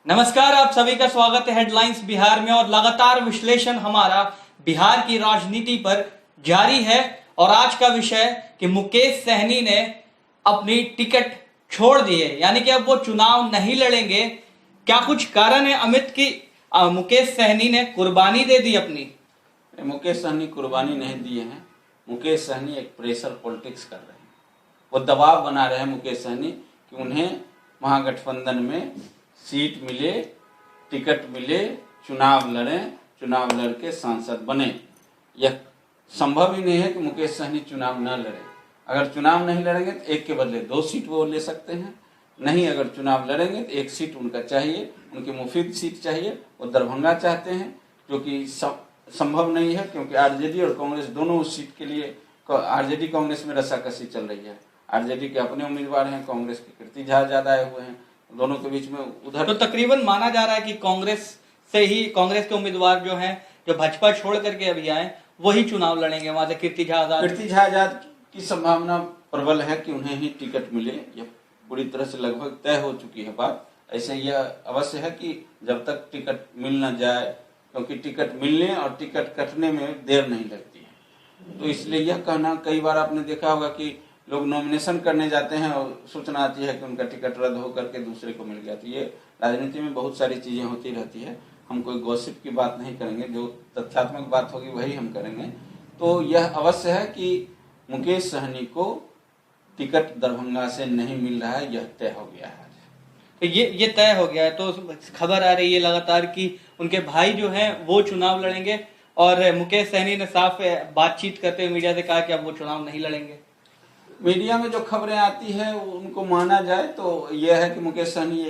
नमस्कार, आप सभी का स्वागत है हेडलाइंस बिहार में। और लगातार विश्लेषण हमारा बिहार की राजनीति पर जारी है। और आज का विषय कि मुकेश सहनी ने अपनी टिकट छोड़ दी है, यानी कि अब वो चुनाव नहीं लड़ेंगे। क्या कुछ कारण है अमित की मुकेश सहनी ने कुर्बानी दे दी अपनी? मुकेश सहनी कुर्बानी नहीं दिए हैं। मुकेश सहनी एक प्रेशर पॉलिटिक्स कर रहे हैं। वो दबाव बना रहे हैं मुकेश सहनी कि उन्हें महागठबंधन में सीट मिले, टिकट मिले, चुनाव लड़ें, चुनाव लड़के सांसद बने। यह संभव ही नहीं है कि मुकेश सहनी चुनाव न लड़े। अगर चुनाव नहीं लड़ेंगे तो एक के बदले 2 सीट वो ले सकते हैं। नहीं, अगर चुनाव लड़ेंगे तो 1 सीट उनका चाहिए, उनकी मुफीद सीट चाहिए। वो दरभंगा चाहते हैं, जो कि संभव नहीं है, क्योंकि आरजेडी और कांग्रेस दोनों उस सीट के लिए आरजेडी कांग्रेस में रस्साकसी चल रही है। आरजेडी के अपने उम्मीदवार हैं, कांग्रेस के कीर्ति झा ज्यादा आए हुए हैं, दोनों के बीच में उधर तो तकरीबन माना जा रहा है कि कांग्रेस के उम्मीदवार जो हैं, जो भाजपा छोड़ करके अभी आए, वही चुनाव लड़ेंगे। वहां से कीर्ति झा आजाद की संभावना प्रबल है कि उन्हें ही टिकट मिले। यह पूरी तरह से लगभग तय हो चुकी है बात। ऐसे यह अवश्य है कि जब तक टिकट मिल न जाए, क्योंकि टिकट मिलने और टिकट कटने में देर नहीं लगती है, तो इसलिए यह कहना, कई बार आपने देखा होगा कि लोग नॉमिनेशन करने जाते हैं और सूचना आती है कि उनका टिकट रद्द होकर के दूसरे को मिल गया। तो ये राजनीति में बहुत सारी चीजें होती रहती है। हम कोई गॉसिप की बात नहीं करेंगे, जो तथ्यात्मक बात होगी वही हम करेंगे। तो यह अवश्य है कि मुकेश सहनी को टिकट दरभंगा से नहीं मिल रहा है, यह तय हो गया है। ये तय हो गया है। तो खबर आ रही है लगातार कि उनके भाई जो हैं वो चुनाव लड़ेंगे, और मुकेश सहनी ने साफ बातचीत करते हुए मीडिया से कहा कि अब वो चुनाव नहीं लड़ेंगे। मीडिया में जो खबरें आती है उनको माना जाए तो यह है कि मुकेश सहनी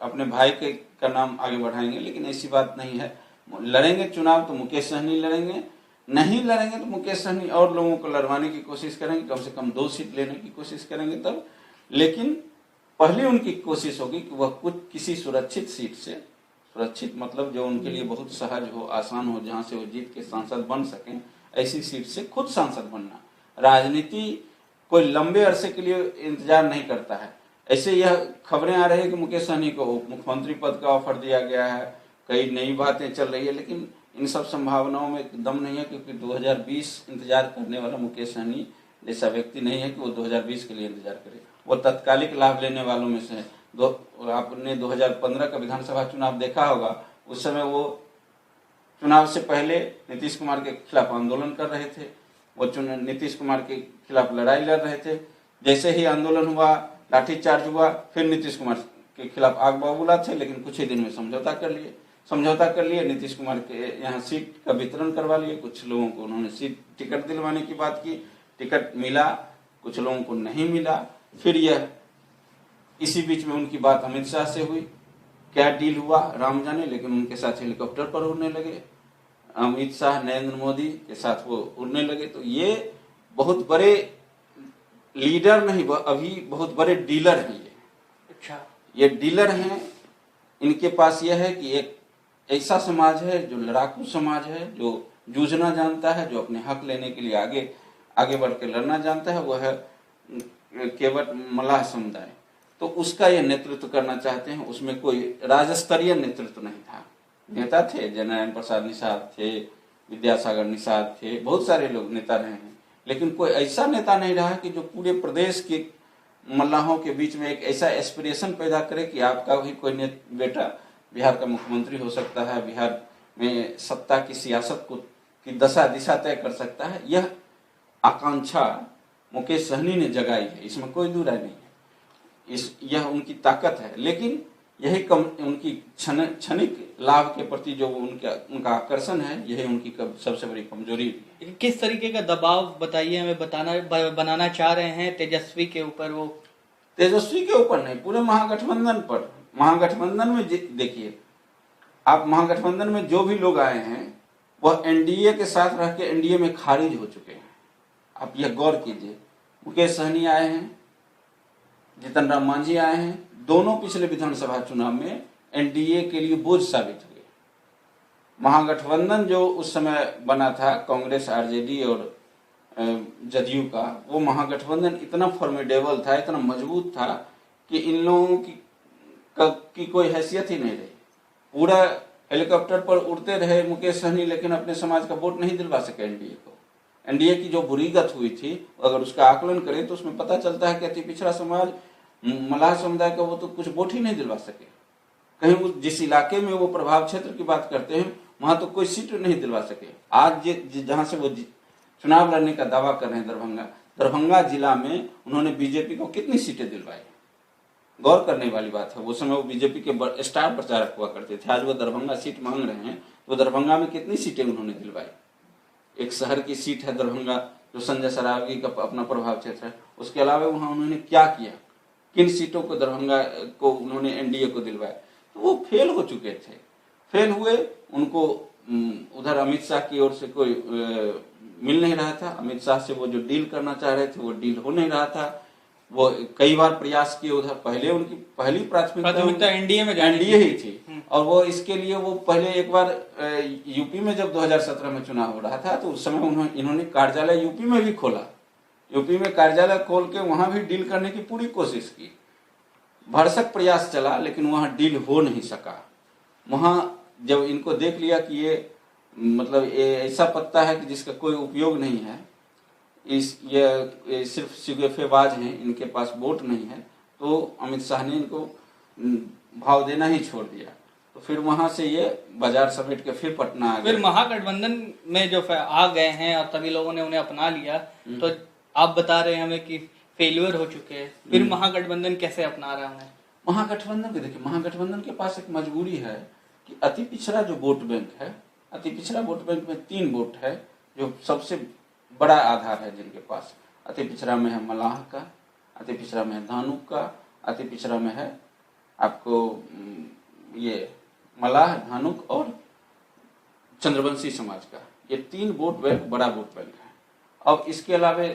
अपने भाई का नाम आगे बढ़ाएंगे, लेकिन ऐसी बात नहीं है। लड़ेंगे चुनाव तो मुकेश सहनी लड़ेंगे, नहीं लड़ेंगे तो मुकेश सहनी और लोगों को लड़वाने की कोशिश करेंगे, कम से कम 2 सीट लेने की कोशिश करेंगे तब। लेकिन पहले उनकी कोशिश होगी कि वह कुछ किसी सुरक्षित सीट से, सुरक्षित मतलब जो उनके लिए बहुत सहज हो, आसान हो, जहां से वो जीत के सांसद बन सकें, ऐसी सीट से खुद सांसद बनना। राजनीति कोई लंबे अरसे के लिए इंतजार नहीं करता है। ऐसे यह खबरें आ रही है कि मुकेश सहनी को मुख्यमंत्री पद का ऑफर दिया गया है, कई नई बातें चल रही है, लेकिन इन सब संभावनाओं में दम नहीं है, क्योंकि 2020 इंतजार करने वाला मुकेश सहनी जैसा व्यक्ति नहीं है कि वो 2020 के लिए इंतजार करे। वो तत्कालिक लाभ लेने वालों में से है। आपने 2015 का विधानसभा चुनाव देखा होगा, उस समय वो चुनाव से पहले नीतीश कुमार के खिलाफ आंदोलन कर रहे थे, वो नीतीश कुमार के खिलाफ लड़ाई लड़ रहे थे। जैसे ही आंदोलन हुआ, लाठीचार्ज हुआ, फिर नीतीश कुमार के खिलाफ आग बबूला थे, लेकिन कुछ ही दिन में समझौता कर लिए। नीतीश कुमार के यहाँ सीट का वितरण करवा लिए, कुछ लोगों को उन्होंने सीट टिकट दिलवाने की बात की, टिकट मिला, कुछ लोगों को नहीं मिला। फिर यह इसी बीच में उनकी बात अमित शाह से हुई, क्या डील हुआ राम जाने, लेकिन उनके साथ हेलीकॉप्टर पर उड़ने लगे। अमित शाह नरेंद्र मोदी के साथ वो उड़ने लगे। तो ये बहुत बड़े लीडर नहीं, अभी बहुत बड़े डीलर हैं ये। अच्छा, ये डीलर हैं। इनके पास यह है कि एक ऐसा समाज है जो लड़ाकू समाज है, जो जूझना जानता है, जो अपने हक लेने के लिए आगे बढ़ के लड़ना जानता है, वह है केवट मल्लाह समुदाय। तो उसका ये नेतृत्व करना चाहते हैं। उसमें कोई राजस्तरीय नेतृत्व नहीं था। नेता थे, जयनारायण प्रसाद निषाद थे, विद्यासागर निषाद थे, बहुत सारे लोग नेता रहे हैं, लेकिन कोई ऐसा नेता नहीं रहा कि जो पूरे प्रदेश के मल्लाहों के बीच में एक ऐसा एस्पिरेशन पैदा करे कि आपका भी कोई बेटा बिहार का मुख्यमंत्री हो सकता है, बिहार में सत्ता की सियासत की दशा दिशा तय कर सकता है। यह आकांक्षा मुकेश सहनी ने जगाई है, इसमें कोई दूर नहीं है। यह उनकी ताकत है, लेकिन यही उनकी क्षणिक लाभ के प्रति जो उनका आकर्षण है, यही उनकी सबसे बड़ी कमजोरी है। किस तरीके का दबाव बताइए हमें, बनाना चाह रहे हैं तेजस्वी के ऊपर? वो तेजस्वी के ऊपर नहीं, पूरे महागठबंधन पर। महागठबंधन में देखिए आप, महागठबंधन में जो भी लोग आए हैं वह एनडीए के साथ रह के एनडीए में खारिज हो चुके हैं। आप यह गौर कीजिए, मुकेश सहनी आए हैं, जीतन राम मांझी आए हैं, दोनों पिछले विधानसभा चुनाव में एनडीए के लिए बोझ साबित हुए। महागठबंधन जो उस समय बना था कांग्रेस, आरजेडी और जदयू का, वो महागठबंधन इतना फॉर्मिडेबल था, इतना मजबूत था कि इन लोगों की की कोई हैसियत ही नहीं रही। पूरा हेलीकॉप्टर पर उड़ते रहे मुकेश सहनी, लेकिन अपने समाज का वोट नहीं दिलवा सके एनडीए को। एनडीए की जो बुरीगत हुई थी, अगर उसका आकलन करें तो उसमें पता चलता है कि अति पिछड़ा समाज मलाह समुदाय का वो तो कुछ वोट ही नहीं दिलवा सके। कहीं उस जिस इलाके में वो प्रभाव क्षेत्र की बात करते हैं वहां तो कोई सीट नहीं दिलवा सके। आज जहां से वो चुनाव लड़ने का दावा कर रहे हैं, दरभंगा जिला में उन्होंने बीजेपी को कितनी सीटें दिलवाई, गौर करने वाली बात है। वो समय वो बीजेपी के स्टार प्रचारक हुआ करते थे, आज वो दरभंगा सीट मांग रहे हैं, तो दरभंगा में कितनी सीटें उन्होंने दिलवाई। एक शहर की सीट है दरभंगा, जो संजय सरावगी का अपना प्रभाव क्षेत्र है। उसके अलावा वहां उन्होंने क्या किया, किन सीटों को दरभंगा को उन्होंने एनडीए को दिलवाया, तो वो फेल हो चुके थे। फेल हुए, उनको उधर अमित शाह की ओर से कोई मिल नहीं रहा था। अमित शाह से वो जो डील करना चाह रहे थे वो डील हो नहीं रहा था। वो कई बार प्रयास किए उधर, पहले उनकी पहली प्राथमिकता एनडीए ही थी। और वो इसके लिए वो पहले एक बार यूपी में जब 2017 में चुनाव हो रहा था तो उस समय इन्होंने कार्यालय यूपी में भी खोला, यूपी में कार्यालय खोल के वहां भी डील करने की पूरी कोशिश की। भरसक प्रयास चला लेकिन वहां डील हो नहीं सका। वहां जब इनको देख लिया कि ये मतलब ऐसा पत्ता है कि जिसका कोई उपयोग नहीं है, ये सिर्फ सिगेफेबाज हैं, इनके पास वोट नहीं है, तो अमित शाह ने इनको भाव देना ही छोड़ दिया। तो फिर वहां से ये बाजार समेट के फिर पटना आ गए। फिर महागठबंधन में जो आ गए हैं और सभी लोगों ने उन्हें अपना लिया, तो आप बता रहे हैं हमें कि फेल्यूर हो चुके हैं, फिर महागठबंधन कैसे अपना रहा है? महागठबंधन के देखिए, महागठबंधन के पास एक मजबूरी है कि अति पिछड़ा जो वोट बैंक है, अति पिछड़ा वोट बैंक में 3 वोट है जो सबसे बड़ा आधार है जिनके पास। अति पिछड़ा में है मलाह का, अति पिछड़ा में है धानुक का, अति पिछड़ा में है आपको ये मलाह, धानुक और चंद्रवंशी समाज का। ये 3 वोट बैंक बड़ा वोट बैंक है। अब इसके अलावा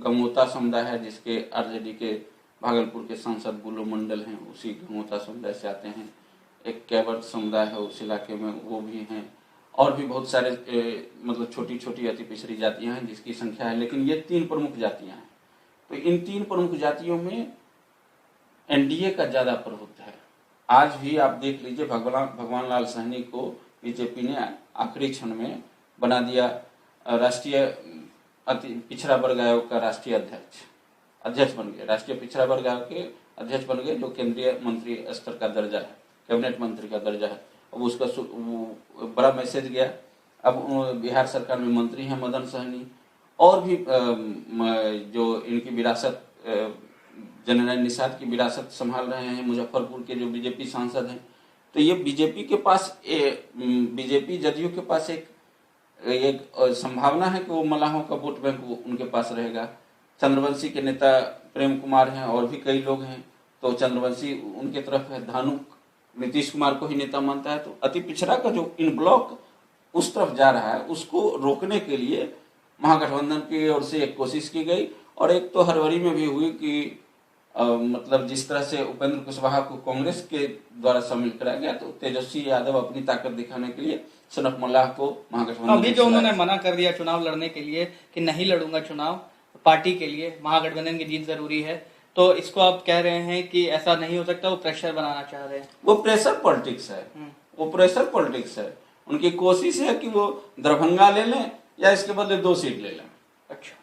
गंगोता समुदाय है, जिसके आरजेडी के भागलपुर के सांसद बुलो मंडल हैं, उसी गंगोता समुदाय से आते हैं। एक कैवर्त समुदाय है उस इलाके में, वो भी हैं। और भी बहुत सारे मतलब छोटी छोटी अति पिछड़ी जातियां हैं जिसकी संख्या है, लेकिन ये 3 प्रमुख जातियां हैं। तो इन 3 प्रमुख जातियों में एनडीए का ज्यादा प्रभुत्व है। आज भी आप देख लीजिए, भगवान लाल सहनी को बीजेपी ने आखिरी क्षण में बना दिया राष्ट्रीय अति पिछड़ा वर्ग आयोग का राष्ट्रीय अध्यक्ष बन गए। राष्ट्रीय पिछड़ा वर्ग आयोग के अध्यक्ष बन गए, जो केंद्रीय मंत्री स्तर का दर्जा है, कैबिनेट मंत्री का दर्जा है। अब उसका बड़ा मैसेज गया। अब बिहार सरकार में मंत्री हैं मदन सहनी, और भी जो इनकी विरासत जनरल निषाद की विरासत संभाल रहे हैं मुजफ्फरपुर के जो बीजेपी सांसद हैं। तो ये बीजेपी के पास बीजेपी जदयू के पास एक संभावना है कि वो मलाहों का वोट बैंक उनके पास रहेगा। चंद्रवंशी के नेता प्रेम कुमार हैं और भी कई लोग हैं, तो चंद्रवंशी उनके तरफ है। धानुक नीतीश कुमार को ही नेता मानता है। तो अति पिछड़ा का जो इन ब्लॉक उस तरफ जा रहा है, उसको रोकने के लिए महागठबंधन की ओर से एक कोशिश की गई। और एक तो हरवरी में भी हुई कि मतलब जिस तरह से उपेंद्र कुशवाहा को कांग्रेस के द्वारा शामिल कराया गया, तो तेजस्वी यादव अपनी ताकत दिखाने के लिए सनत मल्लाह को महागठबंधन अभी जो उन्होंने मना कर दिया चुनाव लड़ने के लिए कि नहीं लड़ूंगा चुनाव पार्टी के लिए, महागठबंधन की जीत जरूरी है, तो इसको आप कह रहे हैं कि ऐसा नहीं हो सकता, वो प्रेशर बनाना चाह रहे हैं? वो प्रेशर पॉलिटिक्स है, वो प्रेशर पॉलिटिक्स है। उनकी कोशिश है कि वो दरभंगा ले लें या इसके बदले 2 सीट ले लें। अच्छा,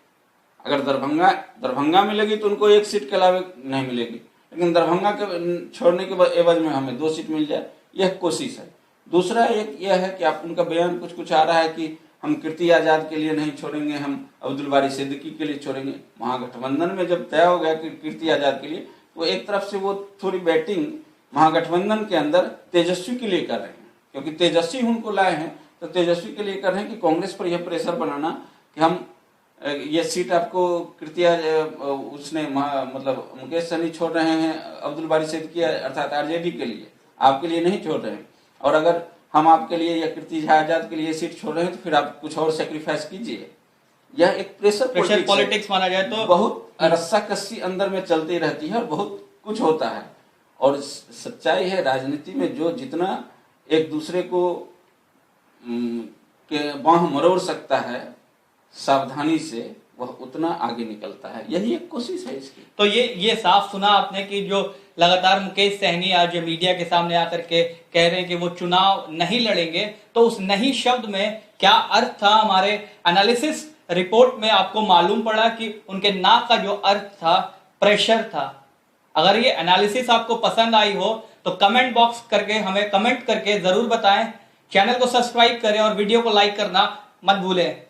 अगर दरभंगा मिलेगी तो उनको 1 सीट के अलावा नहीं मिलेगी, लेकिन दरभंगा के छोड़ने के एवज में हमें 2 सीट मिल जाए, यह कोशिश है। दूसरा एक यह है कि आप उनका बयान कुछ आ रहा है कि हम कीर्ति आजाद के लिए नहीं छोड़ेंगे, हम अब्दुल बारी सिद्दीकी के लिए छोड़ेंगे। महागठबंधन में जब तय हो गया कि कीर्ति आजाद के लिए, तो एक तरफ से वो थोड़ी बैटिंग महागठबंधन के अंदर तेजस्वी के लिए कर रहे हैं, क्योंकि तेजस्वी उनको लाए हैं। तो तेजस्वी के लिए कर रहे हैं कि कांग्रेस पर यह प्रेशर बनाना कि हम ये सीट आपको उसने मतलब मुकेश सहनी छोड़ रहे हैं अब्दुल बारी सिद्दीकी अर्थात आरजेडी के लिए, आपके लिए नहीं छोड़ रहे हैं। और अगर हम आपके लिए या कीर्ति आजाद के लिए सीट छोड़ रहे हैं तो फिर आप कुछ और सेक्रीफाइस कीजिए। यह एक प्रेशर पॉलिटिक्स माना जाए तो बहुत रस्साकस्सी अंदर में चलती रहती है और बहुत कुछ होता है। और सच्चाई है राजनीति में, जो जितना एक दूसरे को के बांह मरोड़ सकता है सावधानी से, वह उतना आगे निकलता है। यही एक कोशिश है इसकी। तो ये साफ सुना आपने कि जो लगातार मुकेश सहनी आज मीडिया के सामने आकर के कह रहे हैं कि वो चुनाव नहीं लड़ेंगे, तो उस नहीं शब्द में क्या अर्थ था? हमारे एनालिसिस रिपोर्ट में आपको मालूम पड़ा कि उनके ना का जो अर्थ था प्रेशर था। अगर ये एनालिसिस आपको पसंद आई हो तो कमेंट बॉक्स करके हमें कमेंट करके जरूर बताएं। चैनल को सब्सक्राइब करें और वीडियो को लाइक करना मत भूलें।